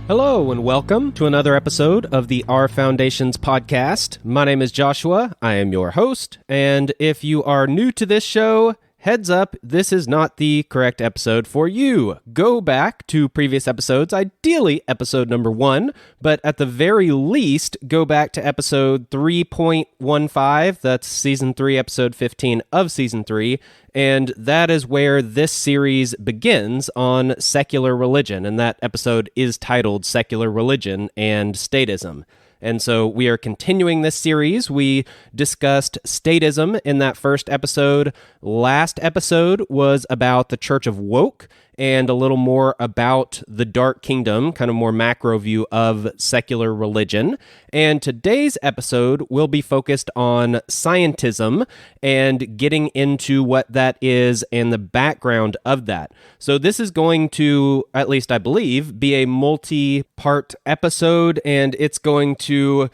Hello and welcome to another episode of the Our Foundations podcast. My name is Joshua. I am your host, and if you are new to this show, heads up, this is not the correct episode for you. Go back to previous episodes, ideally episode number 1, but at the very least, go back to episode 3.15, that's season 3, episode 15 of season 3, and that is where this series begins on secular religion, and that episode is titled Secular Religion and Statism. And so we are continuing this series. We discussed statism in that first episode. Last episode was about the Church of Woke and a little more about the Dark Kingdom, kind of more macro view of secular religion. And today's episode will be focused on scientism and getting into what that is and the background of that. So this is going to, at least I believe, be a multi-part episode, and it's going to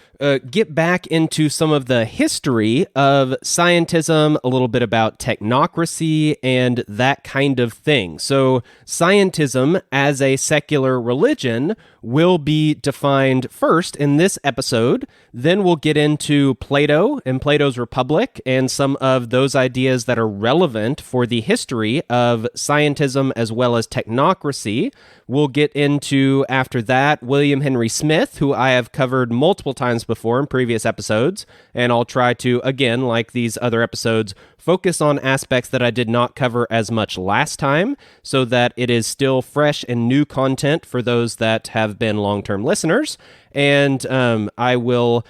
get back into some of the history of scientism, a little bit about technocracy, and that kind of thing. So scientism as a secular religion will be defined first in this episode. Then we'll get into Plato and Plato's Republic and some of those ideas that are relevant for the history of scientism as well as technocracy. We'll get into, after that, William Henry Smith, who I have covered multiple times before in previous episodes, and I'll try to, again, like these other episodes, focus on aspects that I did not cover as much last time so that it is still fresh and new content for those that have been long-term listeners. And I will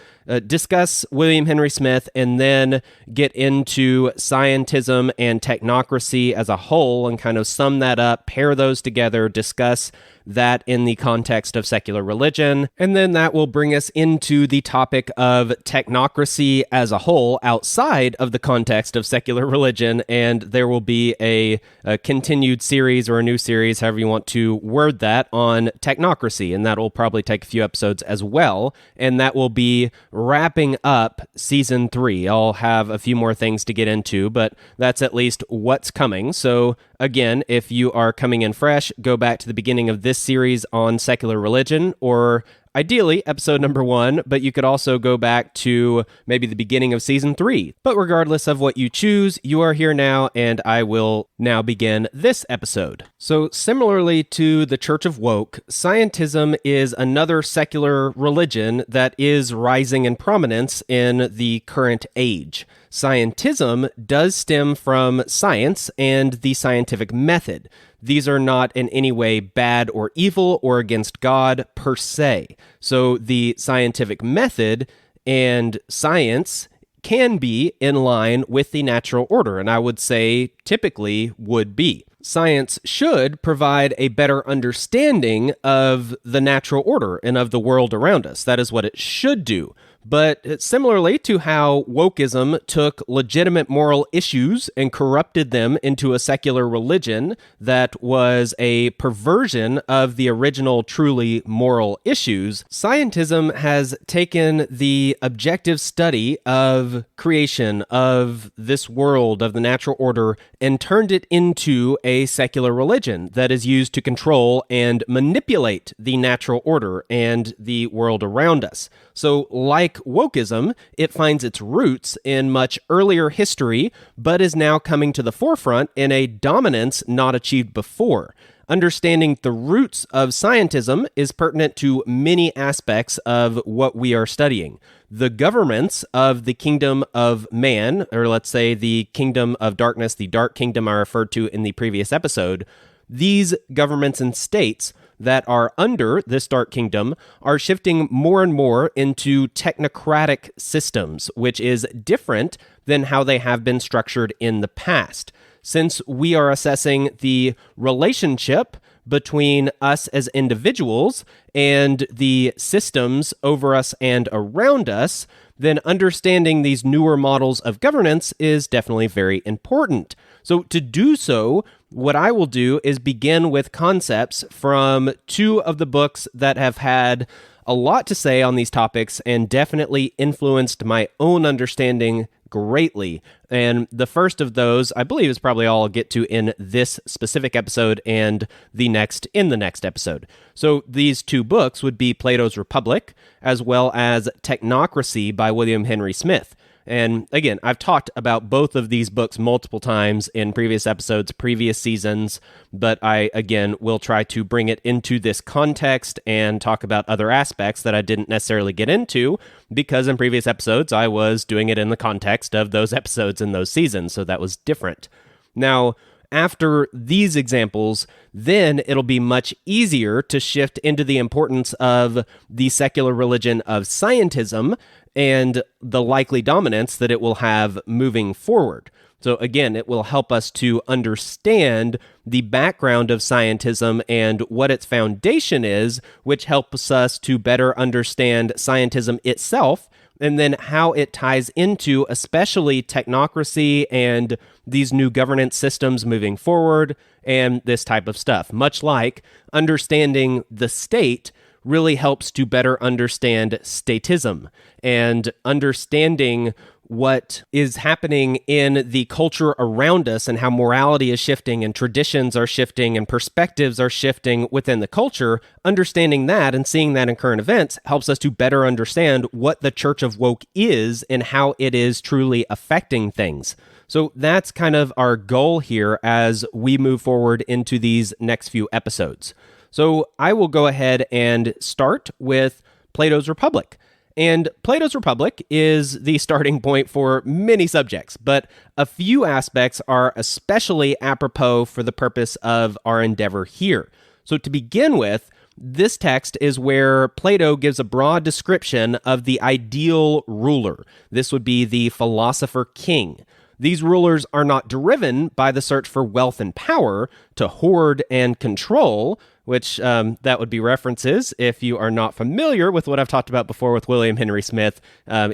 discuss William Henry Smith and then get into scientism and technocracy as a whole and kind of sum that up, pair those together, discuss that in the context of secular religion. And then that will bring us into the topic of technocracy as a whole outside of the context of secular religion. And there will be a continued series or a new series, however you want to word that, on technocracy. And that will probably take a few episodes as well. And that will be wrapping up season 3. I'll have a few more things to get into, but that's at least what's coming. So again, if you are coming in fresh, go back to the beginning of this series on secular religion, or ideally episode number 1, but you could also go back to maybe the beginning of season 3. But regardless of what you choose, you are here now, and I will now begin this episode. So similarly to the Church of Woke, scientism is another secular religion that is rising in prominence in the current age. Scientism does stem from science and the scientific method. These are not in any way bad or evil or against God per se. So the scientific method and science can be in line with the natural order, and I would say typically would be. Science should provide a better understanding of the natural order and of the world around us. That is what it should do. But similarly to how wokeism took legitimate moral issues and corrupted them into a secular religion that was a perversion of the original truly moral issues, scientism has taken the objective study of creation, of this world, of the natural order, and turned it into a secular religion that is used to control and manipulate the natural order and the world around us. So like wokeism, it finds its roots in much earlier history, but is now coming to the forefront in a dominance not achieved before. Understanding the roots of scientism is pertinent to many aspects of what we are studying. The governments of the kingdom of man, or let's say the kingdom of darkness, the dark kingdom I referred to in the previous episode, these governments and states that are under this dark kingdom are shifting more and more into technocratic systems, which is different than how they have been structured in the past. Since we are assessing the relationship between us as individuals and the systems over us and around us, then understanding these newer models of governance is definitely very important. So to do so, what I will do is begin with concepts from 2 of the books that have had a lot to say on these topics and definitely influenced my own understanding greatly. And the first of those, I believe, is probably all I'll get to in this specific episode and the next in the next episode. So these two books would be Plato's Republic, as well as Technocracy by William Henry Smith. And again, I've talked about both of these books multiple times in previous episodes, previous seasons, but I, again, will try to bring it into this context and talk about other aspects that I didn't necessarily get into, because in previous episodes, I was doing it in the context of those episodes in those seasons, so that was different. Now, after these examples, then it'll be much easier to shift into the importance of the secular religion of Scientism and the likely dominance that it will have moving forward. So again, it will help us to understand the background of Scientism and what its foundation is, which helps us to better understand Scientism itself, and then how it ties into especially technocracy and these new governance systems moving forward and this type of stuff. Much like understanding the state really helps to better understand statism and understanding what is happening in the culture around us and how morality is shifting and traditions are shifting and perspectives are shifting within the culture. Understanding that and seeing that in current events helps us to better understand what the Church of Woke is and how it is truly affecting things. So that's kind of our goal here as we move forward into these next few episodes. So I will go ahead and start with Plato's Republic. And Plato's Republic is the starting point for many subjects, but a few aspects are especially apropos for the purpose of our endeavor here. So to begin with, this text is where Plato gives a broad description of the ideal ruler. This would be the philosopher king. These rulers are not driven by the search for wealth and power to hoard and control, which that would be references. If you are not familiar with what I've talked about before with William Henry Smith,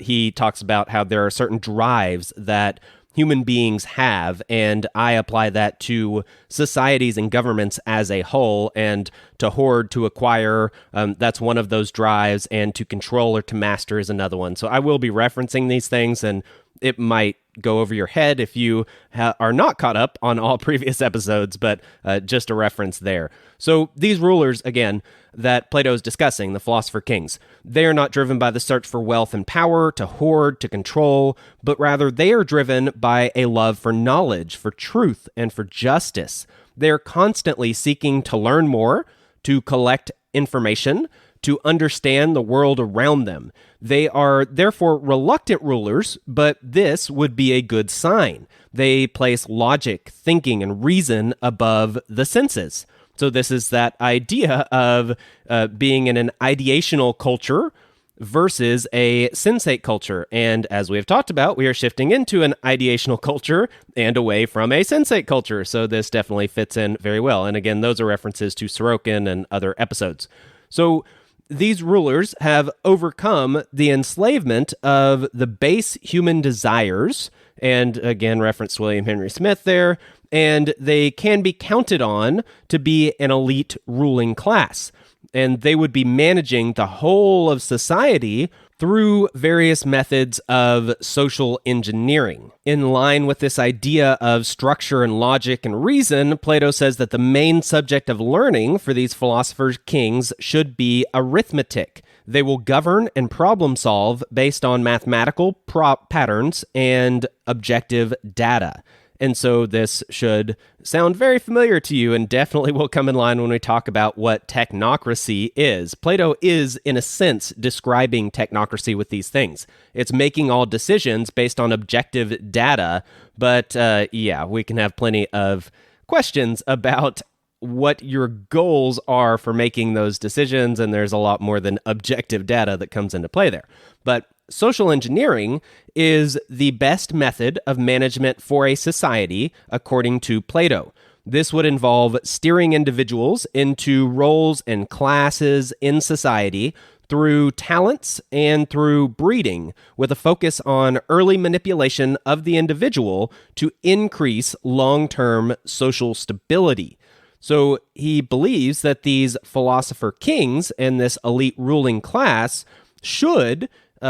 he talks about how there are certain drives that human beings have, and I apply that to societies and governments as a whole, and to hoard, to acquire, that's one of those drives, and to control or to master is another one. So I will be referencing these things, and it might go over your head if you are not caught up on all previous episodes, but just a reference there. So these rulers, again, that Plato is discussing, the philosopher kings, they are not driven by the search for wealth and power, to hoard, to control, but rather they are driven by a love for knowledge, for truth, and for justice. They are constantly seeking to learn more, to collect information, to understand the world around them. They are therefore reluctant rulers, but this would be a good sign. They place logic, thinking, and reason above the senses. So this is that idea of being in an ideational culture versus a sensate culture. And as we have talked about, we are shifting into an ideational culture and away from a sensate culture. So this definitely fits in very well. And again, those are references to Sorokin and other episodes. So these rulers have overcome the enslavement of the base human desires, and again, reference William Henry Smith there, and they can be counted on to be an elite ruling class. And they would be managing the whole of society through various methods of social engineering. In line with this idea of structure and logic and reason, Plato says that the main subject of learning for these philosophers' kings should be arithmetic. They will govern and problem solve based on mathematical patterns and objective data. And so this should sound very familiar to you and definitely will come in line when we talk about what technocracy is. Plato is, in a sense, describing technocracy with these things. It's making all decisions based on objective data, but we can have plenty of questions about what your goals are for making those decisions, and there's a lot more than objective data that comes into play there. But social engineering is the best method of management for a society, according to Plato. This would involve steering individuals into roles and classes in society through talents and through breeding, with a focus on early manipulation of the individual to increase long-term social stability. So he believes that these philosopher kings and this elite ruling class should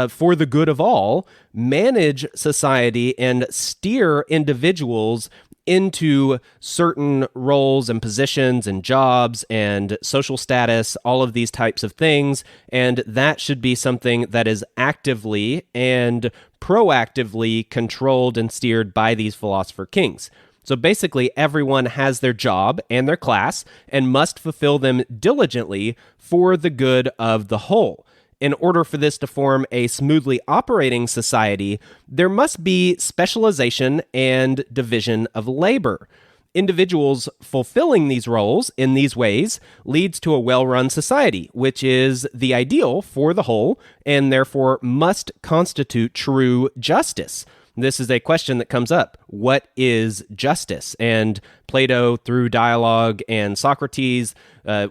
for the good of all, manage society and steer individuals into certain roles and positions and jobs and social status, all of these types of things. And that should be something that is actively and proactively controlled and steered by these philosopher kings. So basically, everyone has their job and their class and must fulfill them diligently for the good of the whole. In order for this to form a smoothly operating society, there must be specialization and division of labor. Individuals fulfilling these roles in these ways leads to a well-run society, which is the ideal for the whole, and therefore must constitute true justice. This is a question that comes up. What is justice? And Plato, through dialogue and Socrates,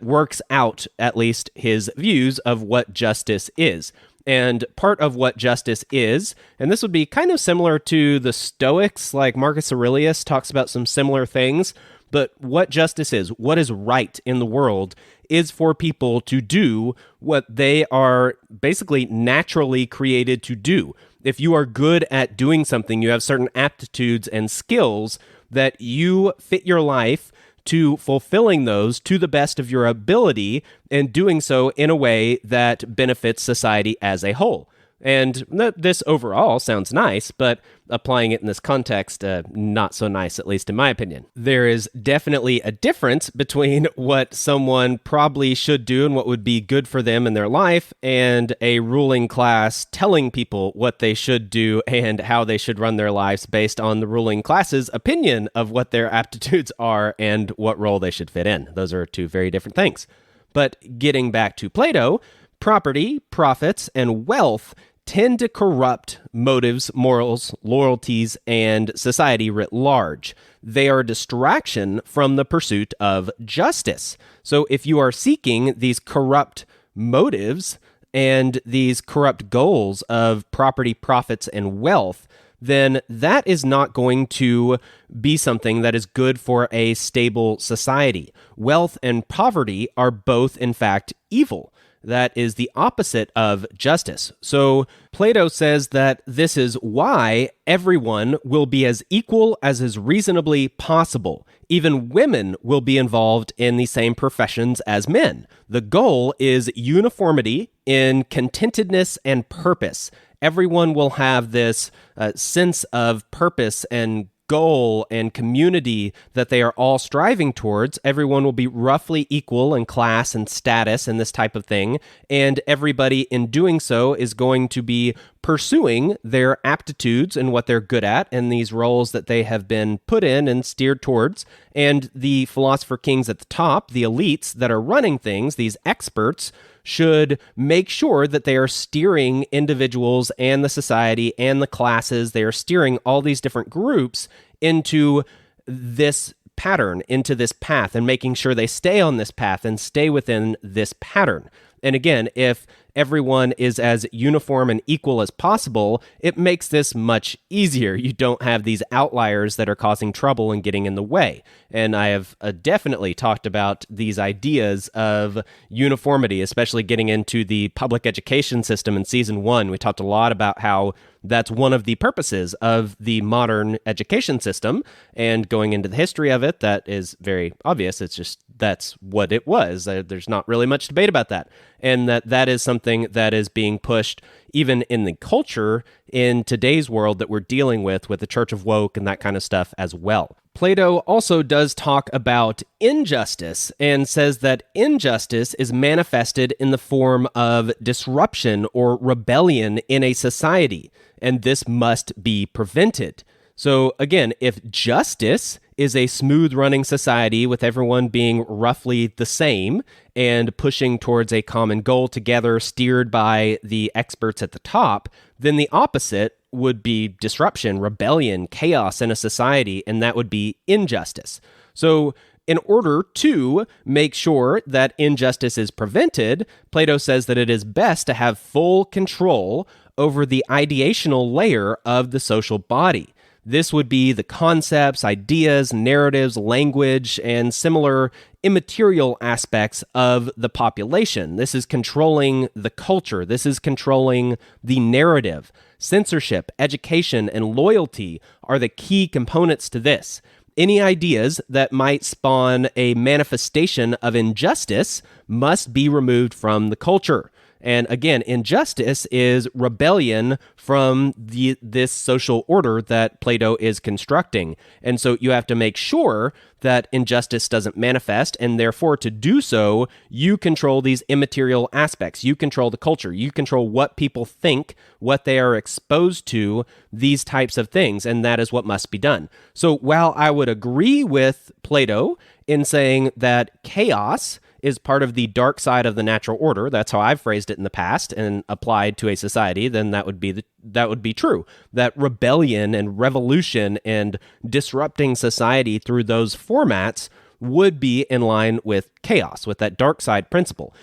works out at least his views of what justice is. And part of what justice is, and this would be kind of similar to the Stoics, like Marcus Aurelius talks about some similar things, but what justice is, what is right in the world, is for people to do what they are basically naturally created to do. If you are good at doing something, you have certain aptitudes and skills that you fit your life to fulfilling those to the best of your ability and doing so in a way that benefits society as a whole. And this overall sounds nice, but applying it in this context, not so nice, at least in my opinion. There is definitely a difference between what someone probably should do and what would be good for them in their life, and a ruling class telling people what they should do and how they should run their lives based on the ruling class's opinion of what their aptitudes are and what role they should fit in. Those are two very different things. But getting back to Plato, property, profits, and wealth tend to corrupt motives, morals, loyalties, and society writ large. They are a distraction from the pursuit of justice. So if you are seeking these corrupt motives and these corrupt goals of property, profits, and wealth, then that is not going to be something that is good for a stable society. Wealth and poverty are both, in fact, evil. That is the opposite of justice. So Plato says that this is why everyone will be as equal as is reasonably possible. Even women will be involved in the same professions as men. The goal is uniformity in contentedness and purpose. Everyone will have this sense of purpose and goal and community that they are all striving towards. Everyone will be roughly equal in class and status and this type of thing, and everybody in doing so is going to be pursuing their aptitudes and what they're good at and these roles that they have been put in and steered towards. And the philosopher kings at the top, the elites that are running things, these experts, should make sure that they are steering individuals and the society and the classes, they are steering all these different groups into this pattern, into this path, and making sure they stay on this path and stay within this pattern. And again, if everyone is as uniform and equal as possible, it makes this much easier. You don't have these outliers that are causing trouble and getting in the way. And I have definitely talked about these ideas of uniformity, especially getting into the public education system in season 1. We talked a lot about how that's one of the purposes of the modern education system, and going into the history of it, that is very obvious. It's just that's what it was. There's not really much debate about that. And that is something that is being pushed even in the culture in today's world that we're dealing with the Church of Woke and that kind of stuff as well. Plato also does talk about injustice and says that injustice is manifested in the form of disruption or rebellion in a society, and this must be prevented. So again, if justice is a smooth running society with everyone being roughly the same and pushing towards a common goal together, steered by the experts at the top, then the opposite would be disruption, rebellion, chaos in a society, and that would be injustice. So in order to make sure that injustice is prevented, Plato says that it is best to have full control over the ideational layer of the social body. This would be the concepts, ideas, narratives, language, and similar immaterial aspects of the population. This is controlling the culture. This is controlling the narrative. Censorship, education, and loyalty are the key components to this. Any ideas that might spawn a manifestation of injustice must be removed from the culture. And again, injustice is rebellion from this social order that Plato is constructing. And so you have to make sure that injustice doesn't manifest, and therefore to do so, you control these immaterial aspects. You control the culture. You control what people think, what they are exposed to, these types of things, and that is what must be done. So while I would agree with Plato in saying that chaos is part of the dark side of the natural order, that's how I've phrased it in the past and applied to a society, then that would be true. That rebellion and revolution and disrupting society through those formats would be in line with chaos, with that dark side principle.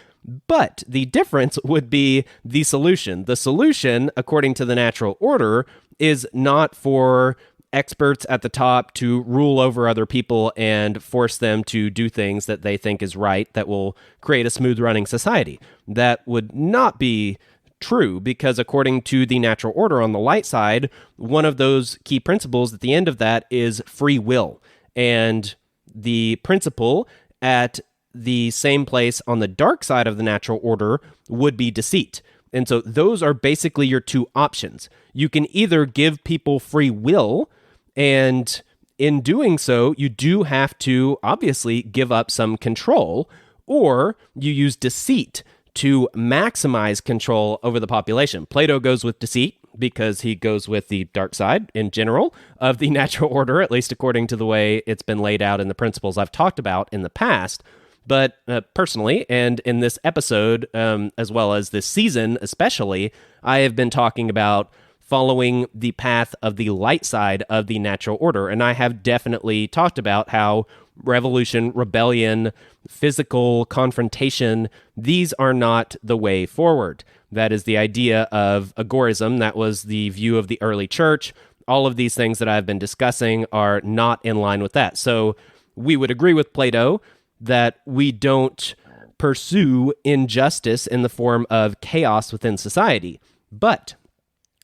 But the difference would be the solution. The solution, according to the natural order, is not for experts at the top to rule over other people and force them to do things that they think is right that will create a smooth running society. That would not be true, because according to the natural order on the light side, one of those key principles at the end of that is free will. And the principle at the same place on the dark side of the natural order would be deceit. And so those are basically your two options. You can either give people free will, and in doing so, you do have to obviously give up some control, or you use deceit to maximize control over the population. Plato goes with deceit because he goes with the dark side in general of the natural order, at least according to the way it's been laid out in the principles I've talked about in the past. But personally, and in this episode, as well as this season especially, I have been talking about following the path of the light side of the natural order. And I have definitely talked about how revolution, rebellion, physical confrontation, these are not the way forward. That is the idea of agorism. That was the view of the early church. All of these things that I've been discussing are not in line with that. So we would agree with Plato that we don't pursue injustice in the form of chaos within society. But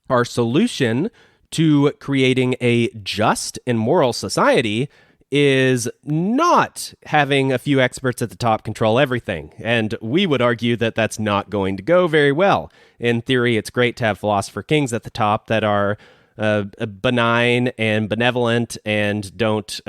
our solution to creating a just and moral society is not having a few experts at the top control everything. And we would argue that that's not going to go very well. In theory, it's great to have philosopher kings at the top that are benign and benevolent and don't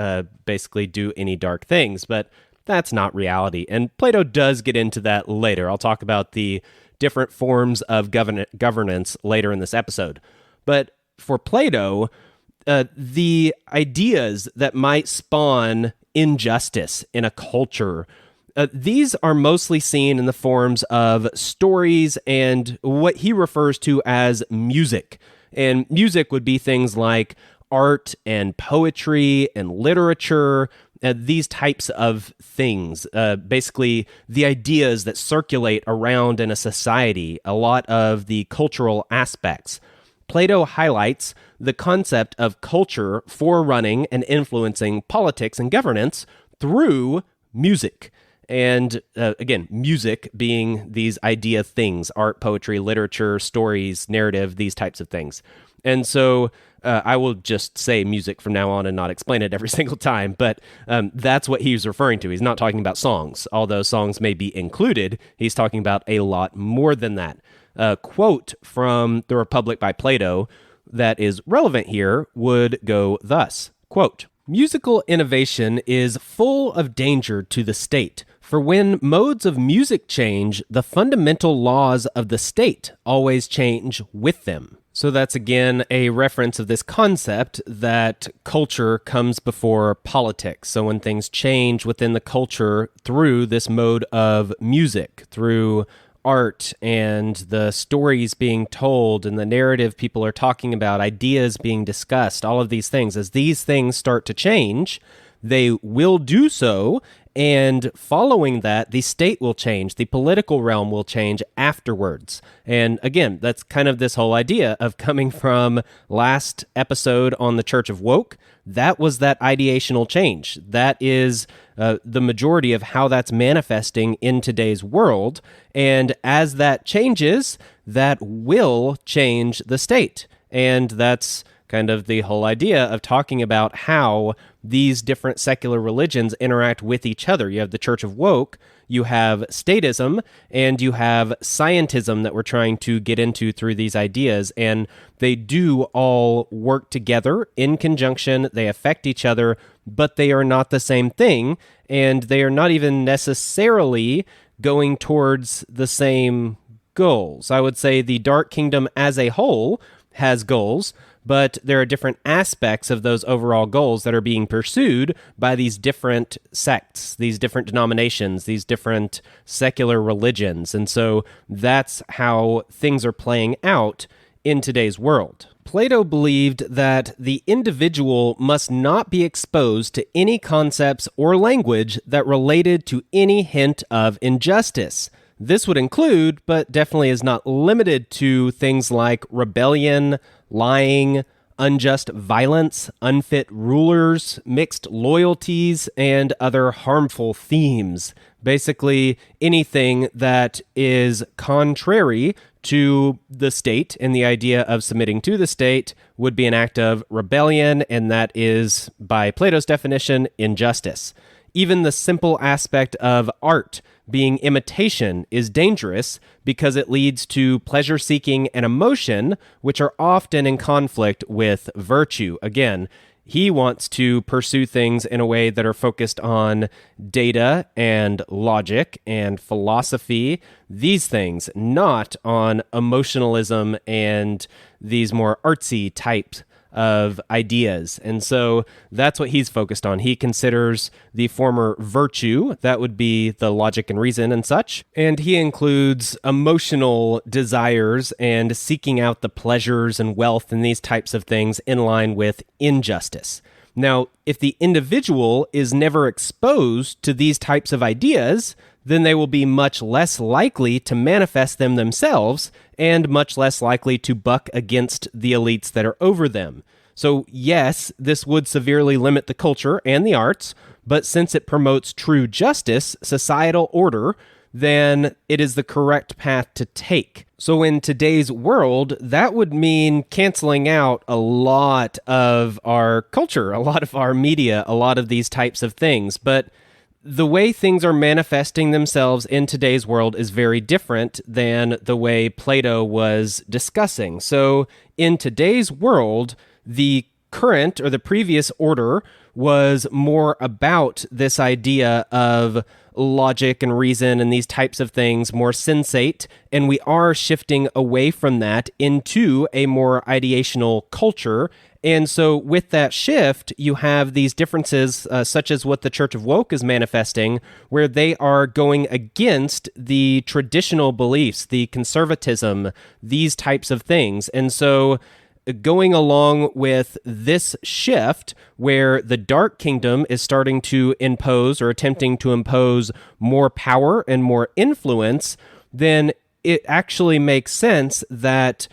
basically do any dark things. But that's not reality. And Plato does get into that later. I'll talk about the different forms of governance later in this episode. But for Plato, the ideas that might spawn injustice in a culture, these are mostly seen in the forms of stories and what he refers to as music. And music would be things like art and poetry and literature, these types of things, basically the ideas that circulate around in a society, a lot of the cultural aspects. Plato highlights the concept of culture forerunning and influencing politics and governance through music. And again, music being these idea things, art, poetry, literature, stories, narrative, these types of things. And so I will just say music from now on and not explain it every single time, but that's what he's referring to. He's not talking about songs, although songs may be included. He's talking about a lot more than that. A quote from The Republic by Plato that is relevant here would go thus, quote, "Musical innovation is full of danger to the state, for when modes of music change, the fundamental laws of the state always change with them." So that's again a reference of this concept that culture comes before politics. So when things change within the culture through this mode of music, through art and the stories being told and the narrative people are talking about, ideas being discussed, all of these things, as these things start to change, they will do so And following that, the state will change, the political realm will change afterwards. And again, that's kind of this whole idea of coming from last episode on the Church of Woke. That was that ideational change. That is the majority of how that's manifesting in today's world. And as that changes, that will change the state. And that's kind of the whole idea of talking about how these different secular religions interact with each other. You have the Church of Woke, you have statism, and you have scientism that we're trying to get into through these ideas. And they do all work together in conjunction. They affect each other, but they are not the same thing. And they are not even necessarily going towards the same goals. I would say the Dark Kingdom as a whole has goals, but there are different aspects of those overall goals that are being pursued by these different sects, these different denominations, these different secular religions. And so that's how things are playing out in today's world. Plato believed that the individual must not be exposed to any concepts or language that related to any hint of injustice. This would include, but definitely is not limited to, things like rebellion, lying, unjust violence, unfit rulers, mixed loyalties, and other harmful themes. Basically, anything that is contrary to the state and the idea of submitting to the state would be an act of rebellion, and that is, by Plato's definition, injustice. Even the simple aspect of art being imitation is dangerous because it leads to pleasure-seeking and emotion, which are often in conflict with virtue. Again, he wants to pursue things in a way that are focused on data and logic and philosophy, these things, not on emotionalism and these more artsy types of ideas. And so that's what he's focused on. He considers the former virtue, that would be the logic and reason and such, and he includes emotional desires and seeking out the pleasures and wealth and these types of things in line with injustice. Now, if the individual is never exposed to these types of ideas, then they will be much less likely to manifest them themselves and much less likely to buck against the elites that are over them. So yes, this would severely limit the culture and the arts, but since it promotes true justice, societal order, then it is the correct path to take. So in today's world, that would mean canceling out a lot of our culture, a lot of our media, a lot of these types of things. But the way things are manifesting themselves in today's world is very different than the way Plato was discussing. So in today's world, the current or the previous order was more about this idea of logic and reason and these types of things, more sensate, and we are shifting away from that into a more ideational culture. And so with that shift, you have these differences, such as what the Church of Woke is manifesting, where they are going against the traditional beliefs, the conservatism, these types of things. And so going along with this shift where the Dark Kingdom is starting to impose or attempting to impose more power and more influence, then it actually makes sense that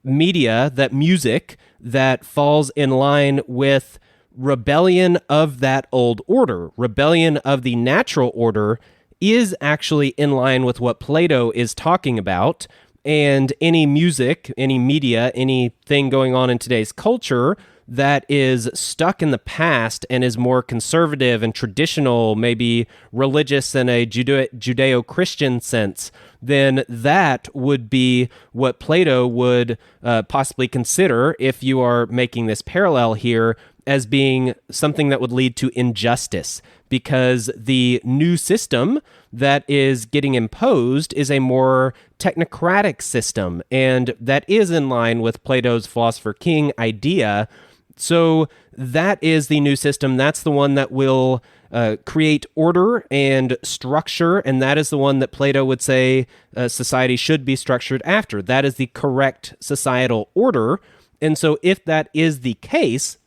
media, that music, that falls in line with rebellion of that old order, rebellion of the natural order, is actually in line with what Plato is talking about. And any music, any media, anything going on in today's culture that is stuck in the past and is more conservative and traditional, maybe religious in a Judeo-Christian sense, then that would be what Plato would possibly consider, if you are making this parallel here, as being something that would lead to injustice, because the new system that is getting imposed is a more technocratic system, and that is in line with Plato's philosopher king idea. So that is the new system. That's the one that will create order and structure, and that is the one that Plato would say society should be structured after. That is the correct societal order. And so if that is the case,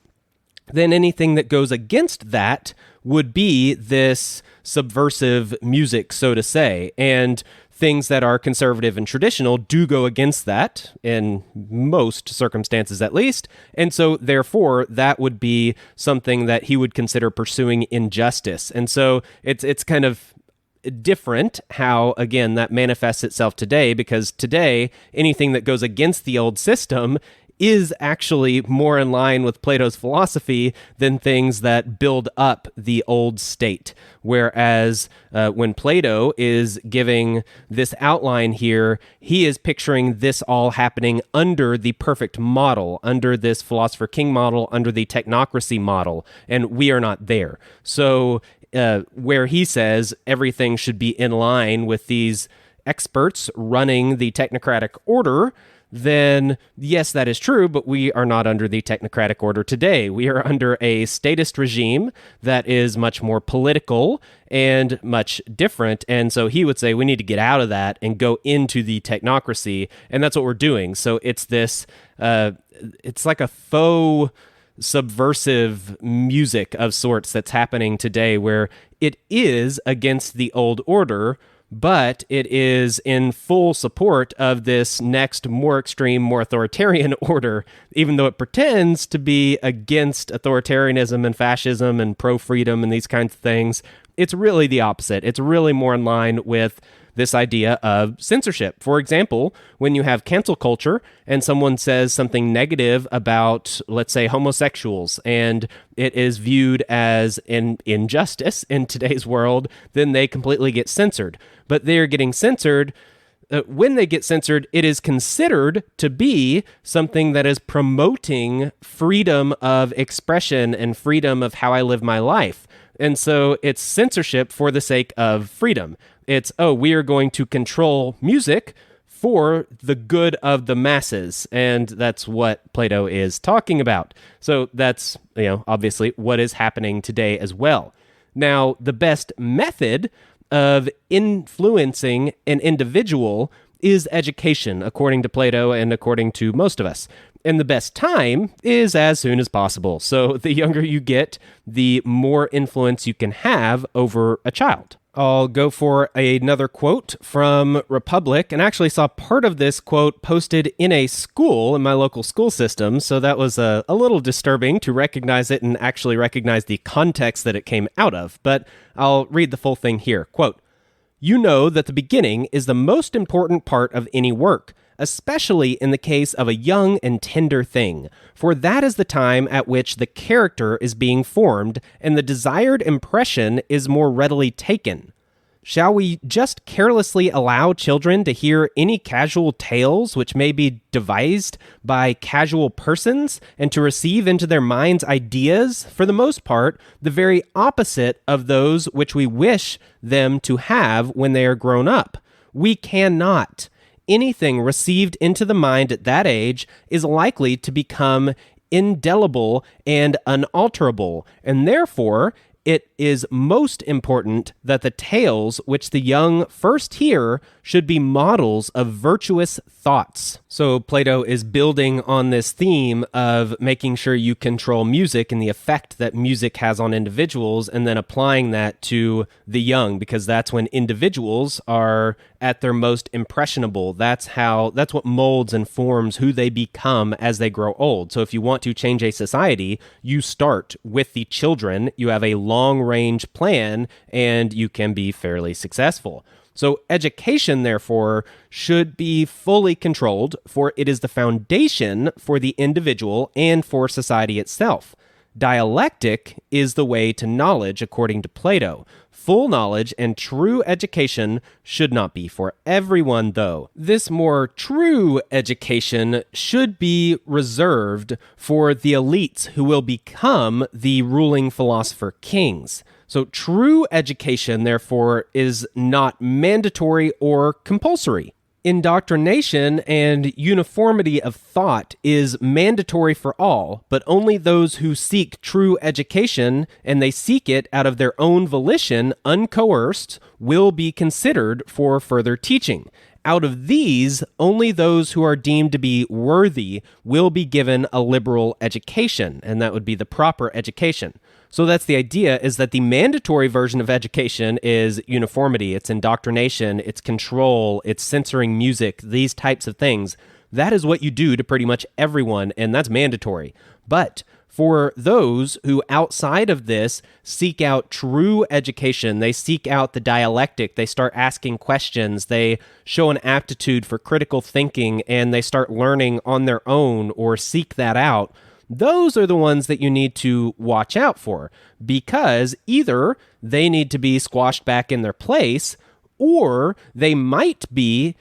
then anything that goes against that would be this subversive music, so to say. And things that are conservative and traditional do go against that, in most circumstances at least. And so, therefore, that would be something that he would consider pursuing injustice. And so it's kind of different how, again, that manifests itself today, because today, anything that goes against the old system is actually more in line with Plato's philosophy than things that build up the old state. Whereas when Plato is giving this outline here, he is picturing this all happening under the perfect model, under this philosopher king model, under the technocracy model, and we are not there. So where he says everything should be in line with these experts running the technocratic order, then yes, that is true, but we are not under the technocratic order today. We are under a statist regime that is much more political and much different. And so he would say we need to get out of that and go into the technocracy. And that's what we're doing. So it's this, it's like a faux subversive music of sorts that's happening today, where it is against the old order, but it is in full support of this next more extreme, more authoritarian order, even though it pretends to be against authoritarianism and fascism and pro-freedom and these kinds of things. It's really the opposite. It's really more in line with this idea of censorship. For example, when you have cancel culture and someone says something negative about, let's say, homosexuals, and it is viewed as an injustice in today's world, then they completely get censored. But they're getting censored. When they get censored, it is considered to be something that is promoting freedom of expression and freedom of how I live my life. And so it's censorship for the sake of freedom. It's, we are going to control music for the good of the masses. And that's what Plato is talking about. So that's, obviously what is happening today as well. Now, the best method of influencing an individual is education, according to Plato and according to most of us. And the best time is as soon as possible. So the younger you get, the more influence you can have over a child. I'll go for another quote from Republic, and actually saw part of this quote posted in a school, in my local school system, so that was a little disturbing to recognize it and actually recognize the context that it came out of. But I'll read the full thing here. Quote, "You know that the beginning is the most important part of any work, especially in the case of a young and tender thing, for that is the time at which the character is being formed and the desired impression is more readily taken. Shall we just carelessly allow children to hear any casual tales which may be devised by casual persons and to receive into their minds ideas, for the most part, the very opposite of those which we wish them to have when they are grown up? We cannot. Anything received into the mind at that age is likely to become indelible and unalterable, and therefore it is most important that the tales which the young first hear should be models of virtuous thoughts." So Plato is building on this theme of making sure you control music and the effect that music has on individuals, and then applying that to the young, because that's when individuals are at their most impressionable. That's what molds and forms who they become as they grow old. So if you want to change a society, you start with the children. You have a long-range plan, and you can be fairly successful. So education, therefore, should be fully controlled, for it is the foundation for the individual and for society itself. Dialectic is the way to knowledge, according to Plato. Full knowledge and true education should not be for everyone, though. This more true education should be reserved for the elites who will become the ruling philosopher kings. So true education, therefore, is not mandatory or compulsory. Indoctrination and uniformity of thought is mandatory for all, but only those who seek true education, and they seek it out of their own volition, uncoerced, will be considered for further teaching. Out of these, only those who are deemed to be worthy will be given a liberal education, and that would be the proper education. So that's the idea, is that the mandatory version of education is uniformity, it's indoctrination, it's control, it's censoring music, these types of things. That is what you do to pretty much everyone, and that's mandatory. But for those who outside of this seek out true education, they seek out the dialectic, they start asking questions, they show an aptitude for critical thinking, and they start learning on their own or seek that out, those are the ones that you need to watch out for, because either they need to be squashed back in their place, or they might be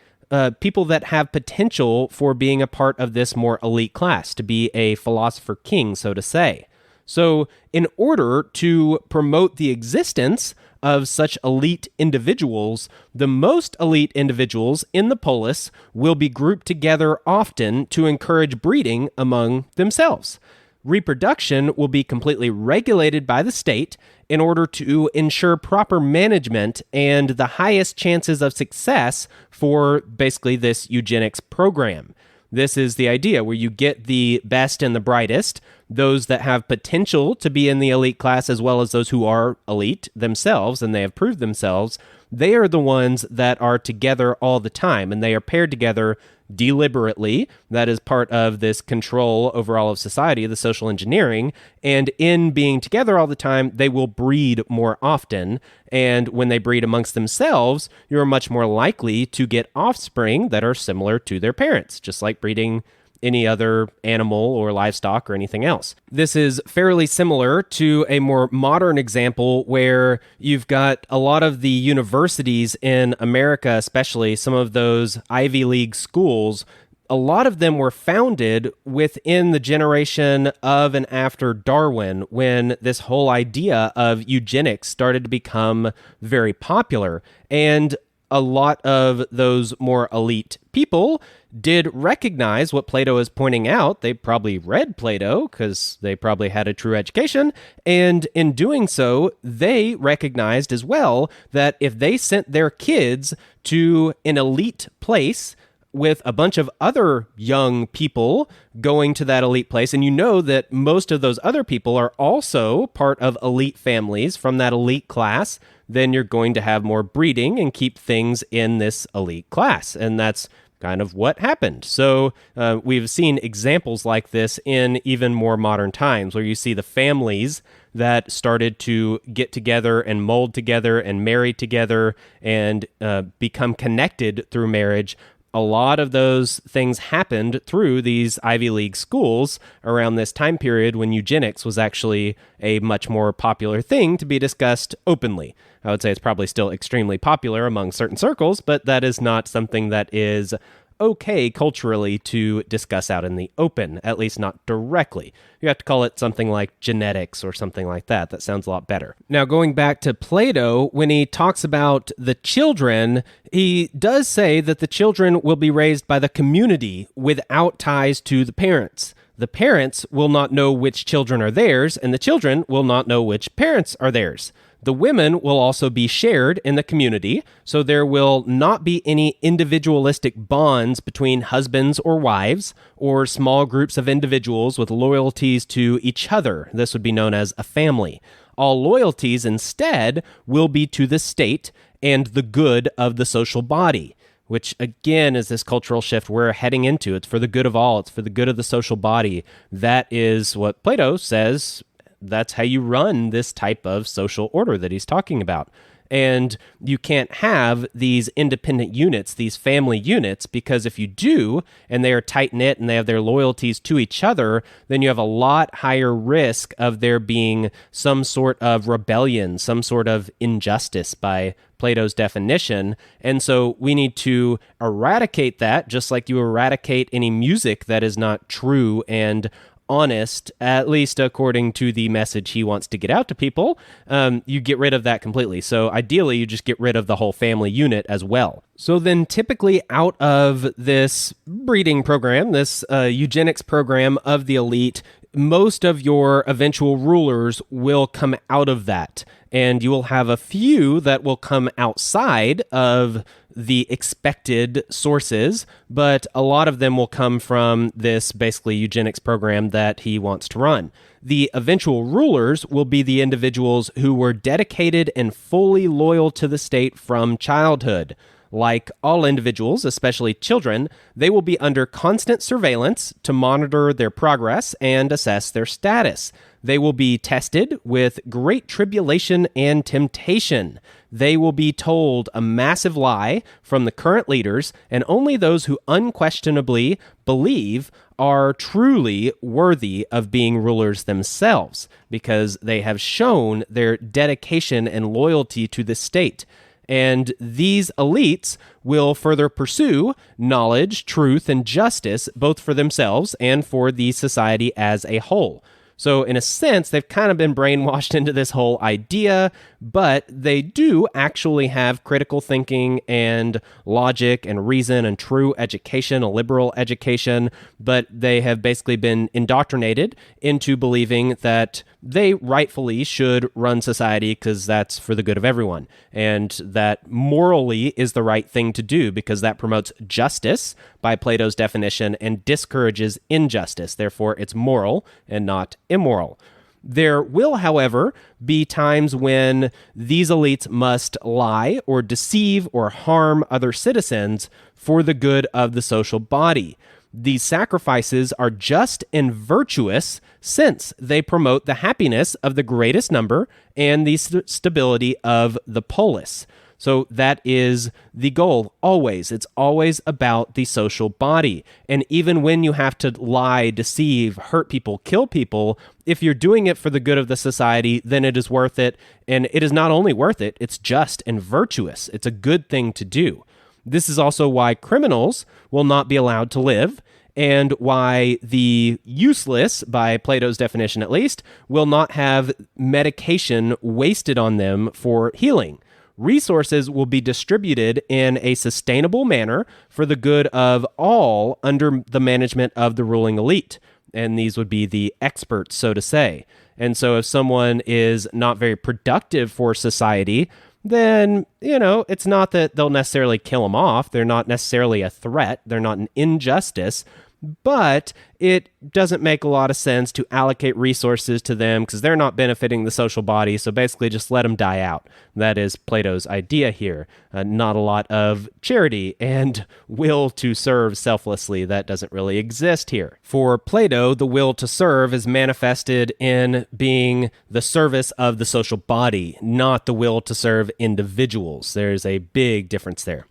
people that have potential for being a part of this more elite class, to be a philosopher king, so to say. So in order to promote the existence of such elite individuals, the most elite individuals in the polis will be grouped together often to encourage breeding among themselves. Reproduction will be completely regulated by the state in order to ensure proper management and the highest chances of success for basically this eugenics program. This is the idea where you get the best and the brightest, those that have potential to be in the elite class as well as those who are elite themselves and they have proved themselves. They are the ones that are together all the time, and they are paired together deliberately. That is part of this control over all of society, the social engineering. And in being together all the time, they will breed more often. And when they breed amongst themselves, you're much more likely to get offspring that are similar to their parents, just like breeding any other animal or livestock or anything else. This is fairly similar to a more modern example where you've got a lot of the universities in America, especially some of those Ivy League schools. A lot of them were founded within the generation of and after Darwin, when this whole idea of eugenics started to become very popular. And a lot of those more elite people did recognize what Plato is pointing out. They probably read Plato because they probably had a true education. And in doing so, they recognized as well that if they sent their kids to an elite place with a bunch of other young people going to that elite place, and you know that most of those other people are also part of elite families from that elite class, then you're going to have more breeding and keep things in this elite class. And that's kind of what happened. So we've seen examples like this in even more modern times, where you see the families that started to get together and mold together and marry together and become connected through marriage. A lot of those things happened through these Ivy League schools around this time period when eugenics was actually a much more popular thing to be discussed openly. I would say it's probably still extremely popular among certain circles, but that is not something that is okay culturally to discuss out in the open, at least not directly. You have to call it something like genetics or something like that. That sounds a lot better. Now, going back to Plato, when he talks about the children, he does say that the children will be raised by the community without ties to the parents. The parents will not know which children are theirs, and the children will not know which parents are theirs. The women will also be shared in the community, so there will not be any individualistic bonds between husbands or wives, or small groups of individuals with loyalties to each other. This would be known as a family. All loyalties instead will be to the state and the good of the social body, which again is this cultural shift we're heading into. It's for the good of all. It's for the good of the social body. That is what Plato says. That's how you run this type of social order that he's talking about. And you can't have these independent units, these family units, because if you do, and they are tight-knit and they have their loyalties to each other, then you have a lot higher risk of there being some sort of rebellion, some sort of injustice by Plato's definition. And so we need to eradicate that, just like you eradicate any music that is not true and honest, at least according to the message he wants to get out to people. You get rid of that completely. So ideally, you just get rid of the whole family unit as well. So then typically out of this breeding program, this eugenics program of the elite, most of your eventual rulers will come out of that. And you will have a few that will come outside of the expected sources, but a lot of them will come from this basically eugenics program that he wants to run. The eventual rulers will be the individuals who were dedicated and fully loyal to the state from childhood. Like all individuals, especially children, they will be under constant surveillance to monitor their progress and assess their status. They will be tested with great tribulation and temptation. They will be told a massive lie from the current leaders, and only those who unquestionably believe are truly worthy of being rulers themselves, because they have shown their dedication and loyalty to the state. And these elites will further pursue knowledge, truth, and justice, both for themselves and for the society as a whole. So in a sense, they've kind of been brainwashed into this whole idea, but they do actually have critical thinking and logic and reason and true education, a liberal education, but they have basically been indoctrinated into believing that they rightfully should run society because that's for the good of everyone, and that morally is the right thing to do because that promotes justice by Plato's definition and discourages injustice. Therefore, it's moral and not immoral. There will, however, be times when these elites must lie or deceive or harm other citizens for the good of the social body. These sacrifices are just and virtuous since they promote the happiness of the greatest number and the stability of the polis. So that is the goal, always. It's always about the social body. And even when you have to lie, deceive, hurt people, kill people, if you're doing it for the good of the society, then it is worth it. And it is not only worth it, it's just and virtuous. It's a good thing to do. This is also why criminals will not be allowed to live, and why the useless, by Plato's definition at least, will not have medication wasted on them for healing. Resources will be distributed in a sustainable manner for the good of all under the management of the ruling elite. And these would be the experts, so to say. And so if someone is not very productive for society, then, it's not that they'll necessarily kill them off. They're not necessarily a threat. They're not an injustice. But it doesn't make a lot of sense to allocate resources to them because they're not benefiting the social body. So basically just let them die out. That is Plato's idea here. Not a lot of charity and will to serve selflessly. That doesn't really exist here. For Plato, the will to serve is manifested in being the service of the social body, not the will to serve individuals. There's a big difference there.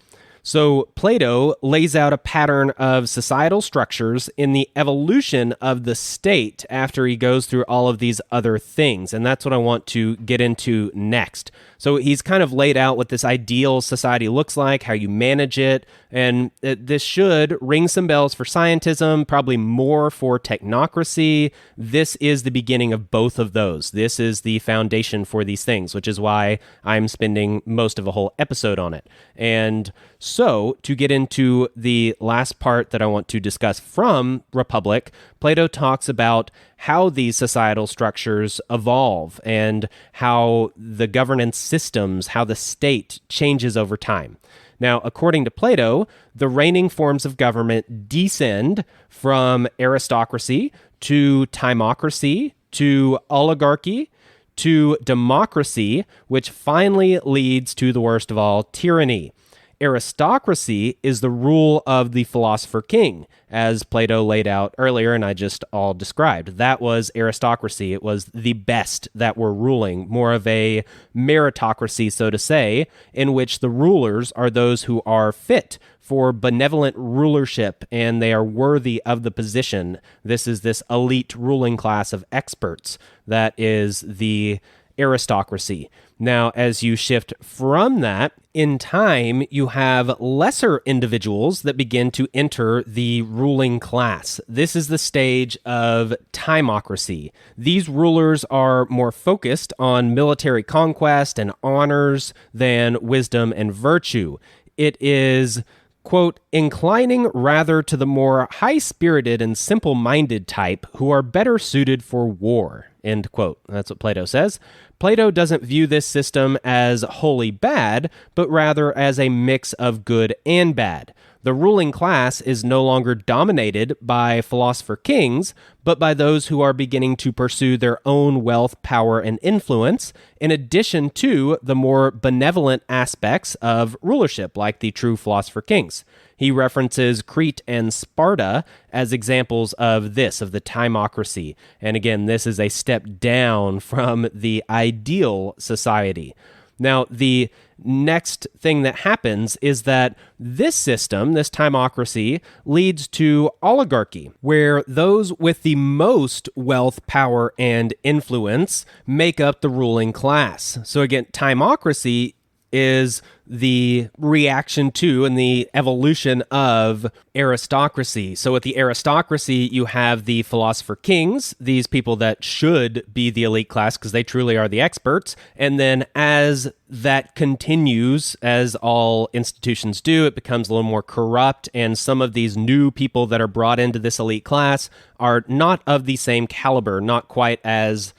So Plato lays out a pattern of societal structures in the evolution of the state after he goes through all of these other things. And that's what I want to get into next. So he's kind of laid out what this ideal society looks like, how you manage it, and this should ring some bells for scientism, probably more for technocracy. This is the beginning of both of those. This is the foundation for these things, which is why I'm spending most of a whole episode on it. And so, to get into the last part that I want to discuss from Republic, Plato talks about how these societal structures evolve and how the governance systems, how the state changes over time. Now, according to Plato, the reigning forms of government descend from aristocracy to timocracy to oligarchy to democracy, which finally leads to the worst of all, tyranny. Aristocracy is the rule of the philosopher king, as Plato laid out earlier and I just all described. That was aristocracy. It was the best that were ruling, more of a meritocracy, so to say, in which the rulers are those who are fit for benevolent rulership and they are worthy of the position. This is this elite ruling class of experts that is the aristocracy. Now, as you shift from that, in time, you have lesser individuals that begin to enter the ruling class. This is the stage of timocracy. These rulers are more focused on military conquest and honors than wisdom and virtue. It is quote, inclining rather to the more high-spirited and simple-minded type who are better suited for war, end quote. That's what Plato says. Plato doesn't view this system as wholly bad, but rather as a mix of good and bad. The ruling class is no longer dominated by philosopher kings, but by those who are beginning to pursue their own wealth, power, and influence, in addition to the more benevolent aspects of rulership, like the true philosopher kings. He references Crete and Sparta as examples of this, of the timocracy. And again, this is a step down from the ideal society. Now, the next thing that happens is that this system, this timocracy, leads to oligarchy, where those with the most wealth, power, and influence make up the ruling class. So again, timocracy is the reaction to and the evolution of aristocracy. So with the aristocracy, you have the philosopher kings, these people that should be the elite class because they truly are the experts. And then as that continues, as all institutions do, it becomes a little more corrupt. And some of these new people that are brought into this elite class are not of the same caliber, not quite as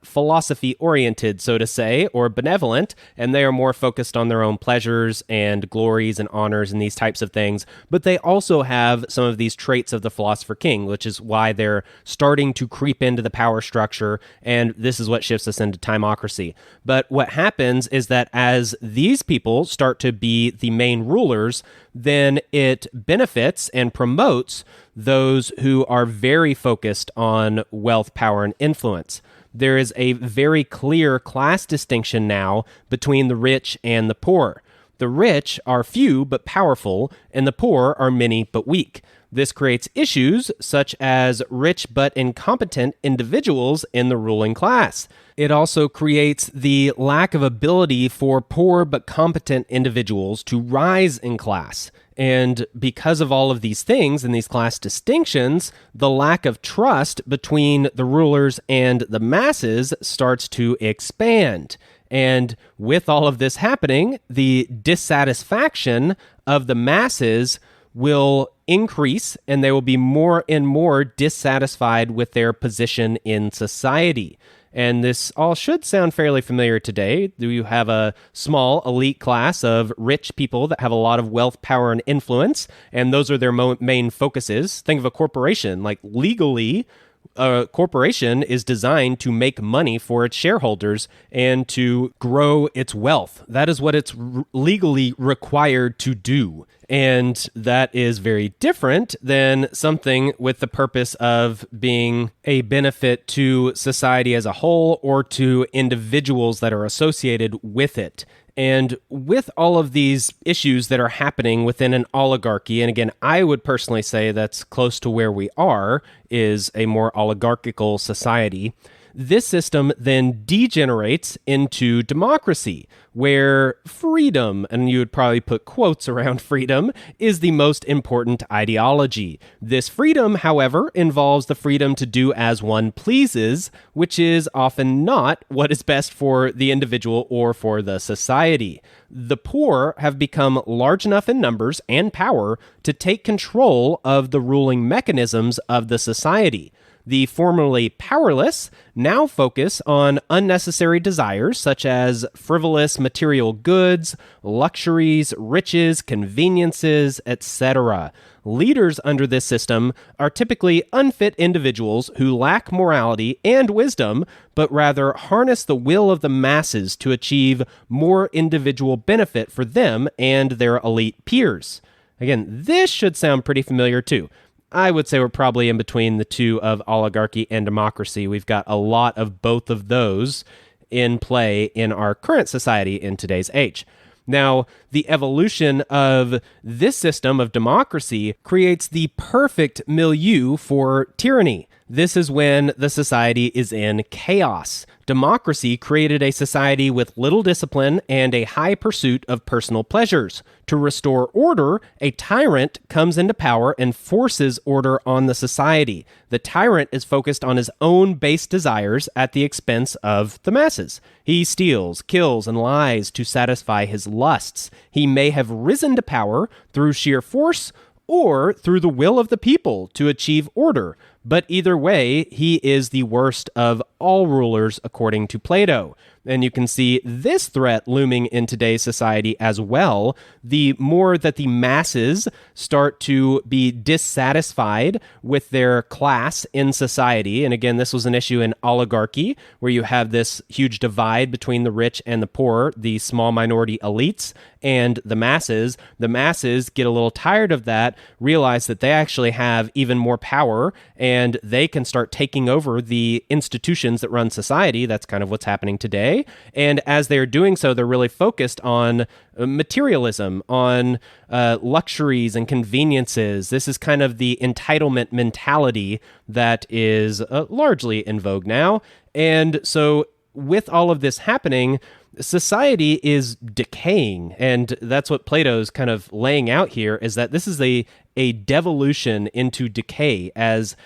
philosophy-oriented, so to say, or benevolent, and they are more focused on their own pleasures and glories and honors and these types of things. But they also have some of these traits of the philosopher king, which is why they're starting to creep into the power structure, and this is what shifts us into timocracy. But what happens is that as these people start to be the main rulers, then it benefits and promotes those who are very focused on wealth, power, and influence. There is a very clear class distinction now between the rich and the poor. The rich are few but powerful, and the poor are many but weak. This creates issues such as rich but incompetent individuals in the ruling class. It also creates the lack of ability for poor but competent individuals to rise in class. And because of all of these things and these class distinctions, the lack of trust between the rulers and the masses starts to expand. And with all of this happening, the dissatisfaction of the masses will increase, and they will be more and more dissatisfied with their position in society. And this all should sound fairly familiar today. You have a small elite class of rich people that have a lot of wealth, power, and influence, and those are their main focuses. Think of a corporation. Like legally, a corporation is designed to make money for its shareholders and to grow its wealth. That is what it's legally required to do. And that is very different than something with the purpose of being a benefit to society as a whole or to individuals that are associated with it. And with all of these issues that are happening within an oligarchy, and again, I would personally say that's close to where we are, is a more oligarchical society. This system then degenerates into democracy, where freedom, and you would probably put quotes around freedom, is the most important ideology. This freedom, however, involves the freedom to do as one pleases, which is often not what is best for the individual or for the society. The poor have become large enough in numbers and power to take control of the ruling mechanisms of the society. The formerly powerless now focus on unnecessary desires such as frivolous material goods, luxuries, riches, conveniences, etc. Leaders under this system are typically unfit individuals who lack morality and wisdom, but rather harness the will of the masses to achieve more individual benefit for them and their elite peers. Again, this should sound pretty familiar too. I would say we're probably in between the two of oligarchy and democracy. We've got a lot of both of those in play in our current society in today's age. Now, the evolution of this system of democracy creates the perfect milieu for tyranny. This is when the society is in chaos. Democracy created a society with little discipline and a high pursuit of personal pleasures. To restore order, a tyrant comes into power and forces order on the society. The tyrant is focused on his own base desires at the expense of the masses. He steals, kills, and lies to satisfy his lusts. He may have risen to power through sheer force or through the will of the people to achieve order. But either way, he is the worst of all rulers, according to Plato. And you can see this threat looming in today's society as well. The more that the masses start to be dissatisfied with their class in society, and again, this was an issue in oligarchy, where you have this huge divide between the rich and the poor, the small minority elites, and the masses. The masses get a little tired of that, realize that they actually have even more power, and they can start taking over the institutions that run society. That's kind of what's happening today. And as they're doing so, they're really focused on materialism, on luxuries and conveniences. This is kind of the entitlement mentality that is largely in vogue now. And so with all of this happening, society is decaying, and that's what Plato's kind of laying out here, is that this is a devolution into decay as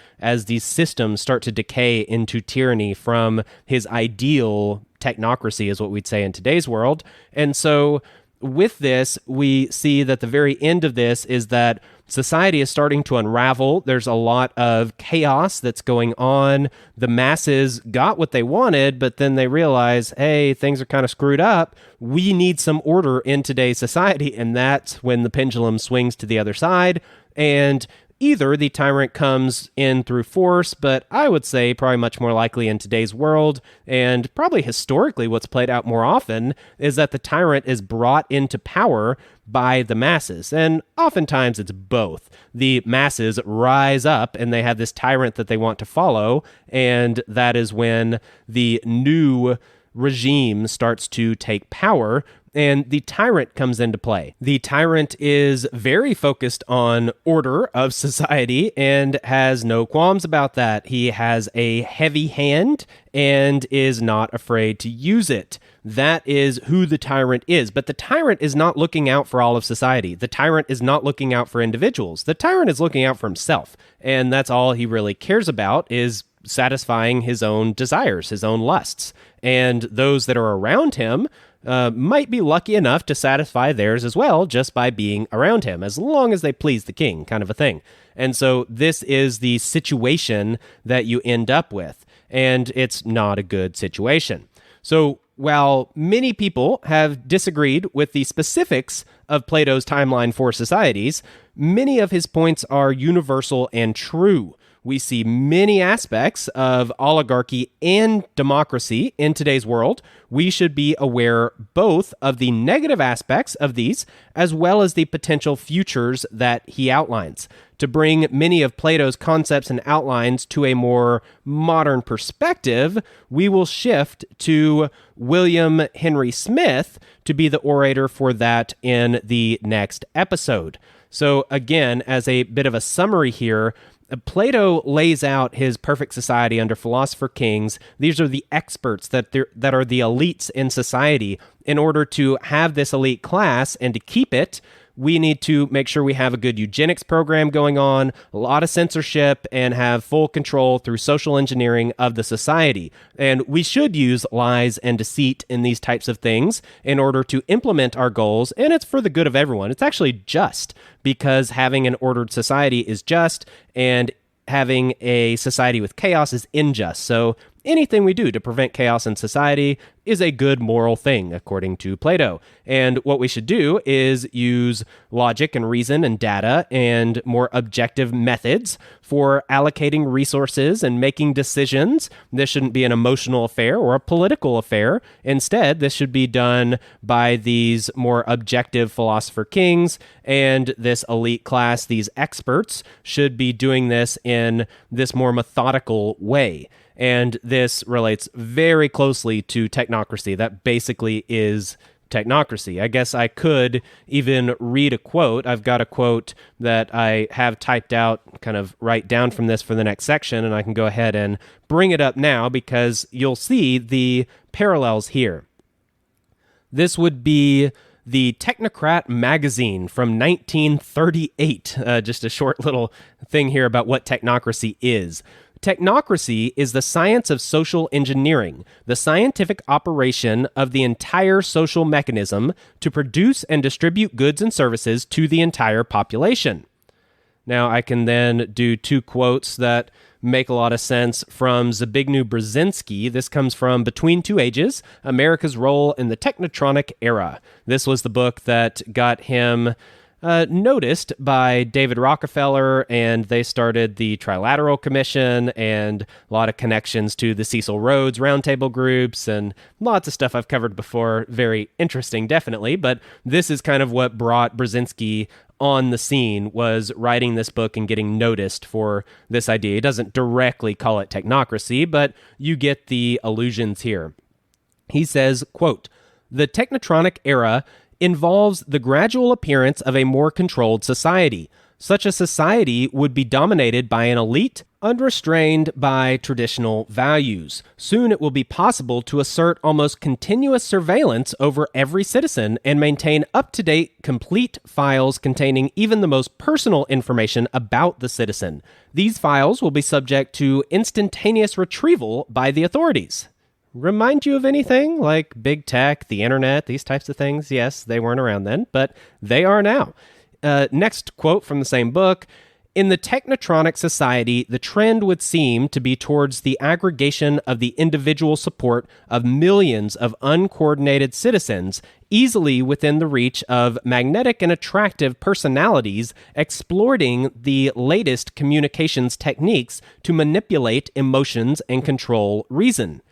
these systems start to decay into tyranny from his ideal technocracy, is what we'd say in today's world. And so with this, we see that the very end of this is that society is starting to unravel. There's a lot of chaos that's going on. The masses got what they wanted, but then they realize, hey, things are kind of screwed up. We need some order in today's society. And that's when the pendulum swings to the other side. And either the tyrant comes in through force, but I would say probably much more likely in today's world, and probably historically what's played out more often, is that the tyrant is brought into power by the masses. And oftentimes it's both. The masses rise up and they have this tyrant that they want to follow, and that is when the new regime starts to take power, and the tyrant comes into play. The tyrant is very focused on order of society and has no qualms about that. He has a heavy hand and is not afraid to use it. That is who the tyrant is. But the tyrant is not looking out for all of society. The tyrant is not looking out for individuals. The tyrant is looking out for himself. And that's all he really cares about, is satisfying his own desires, his own lusts. And those that are around him might be lucky enough to satisfy theirs as well, just by being around him, as long as they please the king, kind of a thing. And so this is the situation that you end up with, and it's not a good situation. So while many people have disagreed with the specifics of Plato's timeline for societies, many of his points are universal and true. We see many aspects of oligarchy and democracy in today's world. We should be aware both of the negative aspects of these as well as the potential futures that he outlines. To bring many of Plato's concepts and outlines to a more modern perspective, we will shift to William Henry Smith to be the orator for that in the next episode. So again, as a bit of a summary here, Plato lays out his perfect society under philosopher kings. These are the experts that are the elites in society. In order to have this elite class and to keep it, we need to make sure we have a good eugenics program going on, a lot of censorship, and have full control through social engineering of the society. And we should use lies and deceit in these types of things in order to implement our goals, and it's for the good of everyone. It's actually just, because having an ordered society is just, and having a society with chaos is unjust. So anything we do to prevent chaos in society is a good moral thing, according to Plato. And what we should do is use logic and reason and data and more objective methods for allocating resources and making decisions. This shouldn't be an emotional affair or a political affair. Instead, this should be done by these more objective philosopher kings, and this elite class, these experts, should be doing this in this more methodical way. And this relates very closely to technocracy. That basically is technocracy. I guess I could even read a quote. I've got a quote that I have typed out, kind of write down from this for the next section, and I can go ahead and bring it up now because you'll see the parallels here. This would be the Technocrat magazine from 1938. Just a short little thing here about what technocracy is. Technocracy is the science of social engineering, the scientific operation of the entire social mechanism to produce and distribute goods and services to the entire population. Now, I can then do two quotes that make a lot of sense from Zbigniew Brzezinski. This comes from Between Two Ages, America's Role in the Technotronic Era. This was the book that got him noticed by David Rockefeller, and they started the Trilateral Commission and a lot of connections to the Cecil Rhodes roundtable groups and lots of stuff I've covered before. Very interesting, definitely, but this is kind of what brought Brzezinski on the scene, was writing this book and getting noticed for this idea. He doesn't directly call it technocracy, but you get the allusions here. He says, quote, "The technotronic era involves the gradual appearance of a more controlled society. Such a society would be dominated by an elite, unrestrained by traditional values. Soon it will be possible to assert almost continuous surveillance over every citizen and maintain up-to-date, complete files containing even the most personal information about the citizen. These files will be subject to instantaneous retrieval by the authorities." Remind you of anything like big tech, the internet, these types of things? Yes, they weren't around then, but they are now. Next quote from the same book. "In the technotronic society, the trend would seem to be towards the aggregation of the individual support of millions of uncoordinated citizens, easily within the reach of magnetic and attractive personalities, exploiting the latest communications techniques to manipulate emotions and control reason."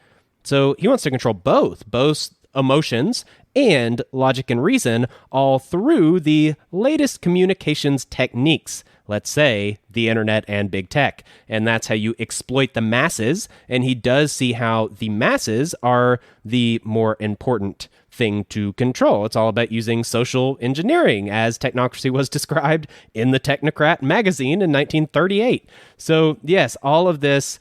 So he wants to control both emotions and logic and reason, all through the latest communications techniques, let's say the internet and big tech. And that's how you exploit the masses. And he does see how the masses are the more important thing to control. It's all about using social engineering, as technocracy was described in the Technocrat magazine in 1938. So yes, all of this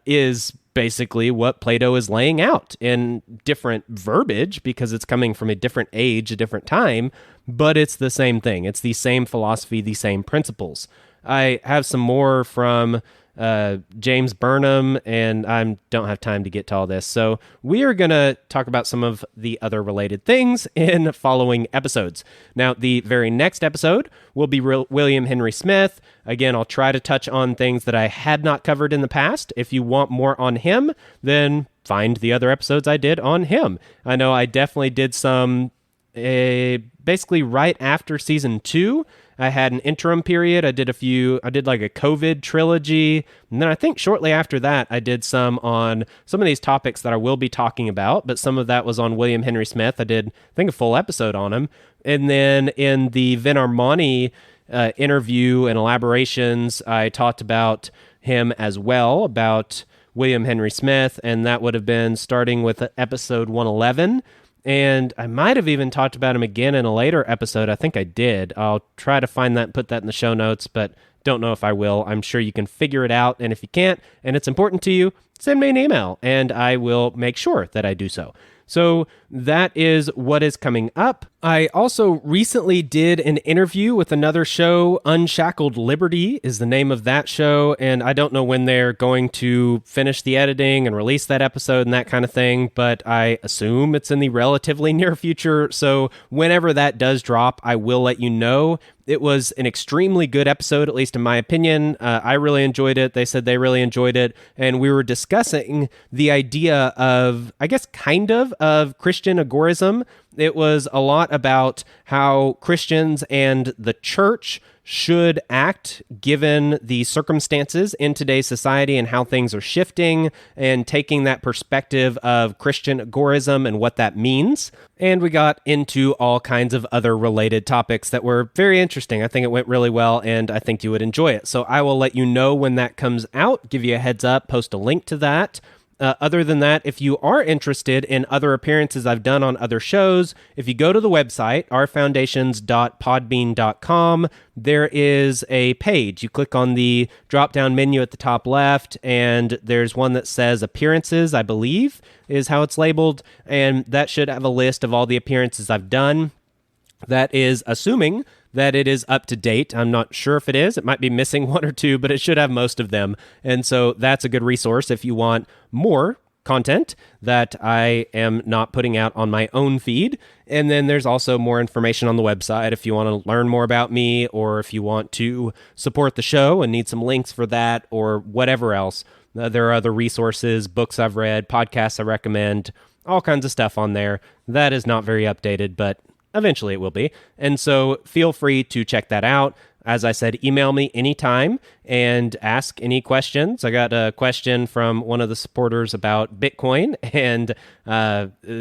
is basically what Plato is laying out in different verbiage because it's coming from a different age, a different time, but it's the same thing. It's the same philosophy, the same principles. I have some more from James Burnham, and I don't have time to get to all this. So we are going to talk about some of the other related things in following episodes. Now, the very next episode will be William Henry Smith. Again, I'll try to touch on things that I had not covered in the past. If you want more on him, then find the other episodes I did on him. I know I definitely did some basically right after season 2. I had an interim period. I did like a COVID trilogy. And then I think shortly after that, I did some on some of these topics that I will be talking about, but some of that was on William Henry Smith. I did, I think, a full episode on him. And then in the Vin Armani interview and elaborations, I talked about him as well, about William Henry Smith, and that would have been starting with episode 111. And I might have even talked about him again in a later episode. I think I did. I'll try to find that and put that in the show notes, but don't know if I will. I'm sure you can figure it out. And if you can't, and it's important to you, send me an email, and I will make sure that I do so. So that is what is coming up. I also recently did an interview with another show. Unshackled Liberty is the name of that show, and I don't know when they're going to finish the editing and release that episode and that kind of thing, but I assume it's in the relatively near future, so whenever that does drop, I will let you know. It was an extremely good episode, at least in my opinion. I really enjoyed it. They said they really enjoyed it, and we were discussing the idea of, I guess, kind of Christian agorism. It was a lot about how Christians and the church should act given the circumstances in today's society and how things are shifting, and taking that perspective of Christian agorism and what that means. And we got into all kinds of other related topics that were very interesting. I think it went really well, and I think you would enjoy it. So I will let you know when that comes out, give you a heads up, post a link to that. Other than that, if you are interested in other appearances I've done on other shows, if you go to the website, rfoundations.podbean.com, there is a page. You click on the drop-down menu at the top left, and there's one that says Appearances, I believe, is how it's labeled, and that should have a list of all the appearances I've done. That is assuming that it is up to date. I'm not sure if it is. It might be missing one or two, but it should have most of them. And so that's a good resource if you want more content that I am not putting out on my own feed. And then there's also more information on the website if you want to learn more about me, or if you want to support the show and need some links for that, or whatever else. There are other resources, books I've read, podcasts I recommend, all kinds of stuff on there. That is not very updated, but eventually it will be. And so feel free to check that out. As I said, email me anytime and ask any questions. I got a question from one of the supporters about Bitcoin and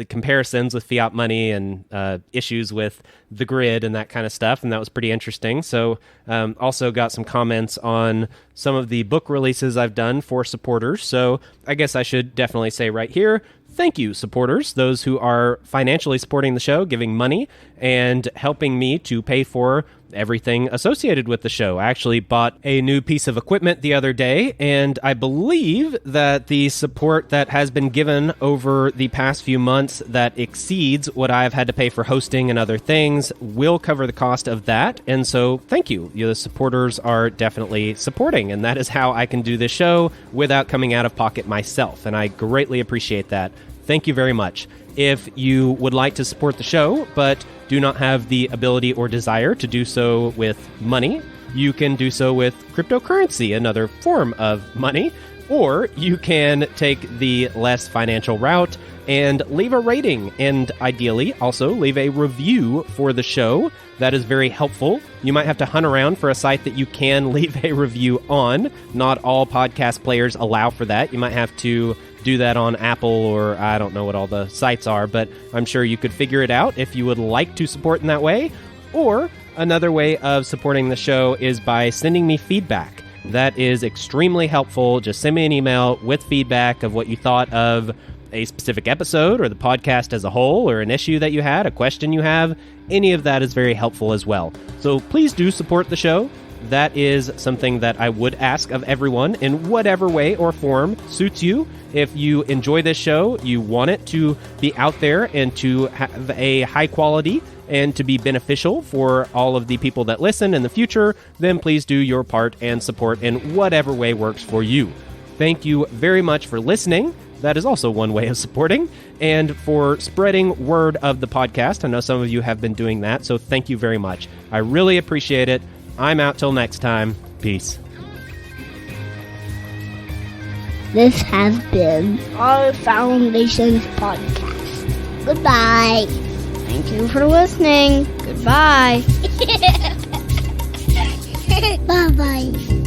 comparisons with fiat money and issues with the grid and that kind of stuff, and that was pretty interesting. So also got some comments on some of the book releases I've done for supporters. So I guess I should definitely say right here, thank you, supporters, those who are financially supporting the show, giving money, and helping me to pay for everything associated with the show. I actually bought a new piece of equipment the other day, and I believe that the support that has been given over the past few months that exceeds what I've had to pay for hosting and other things will cover the cost of that. And so thank you. The supporters are definitely supporting, and that is how I can do this show without coming out of pocket myself, and I greatly appreciate that. Thank you very much. If you would like to support the show, but do not have the ability or desire to do so with money, you can do so with cryptocurrency, another form of money, or you can take the less financial route and leave a rating, and ideally also leave a review for the show. That is very helpful. You might have to hunt around for a site that you can leave a review on. Not all podcast players allow for that. You might have to do that on Apple, or I don't know what all the sites are, but I'm sure you could figure it out if you would like to support in that way. Or another way of supporting the show is by sending me feedback. That is extremely helpful. Just send me an email with feedback of what you thought of a specific episode or the podcast as a whole, or an issue that you had, a question you have. Any of that is very helpful as well. So please do support the show. That is something that I would ask of everyone in whatever way or form suits you. If you enjoy this show, you want it to be out there and to have a high quality and to be beneficial for all of the people that listen in the future, then please do your part and support in whatever way works for you. Thank you very much for listening. That is also one way of supporting, and for spreading word of the podcast. I know some of you have been doing that, so thank you very much. I really appreciate it. I'm out till next time. Peace. This has been our Foundations podcast. Goodbye. Thank you for listening. Goodbye. Bye-bye.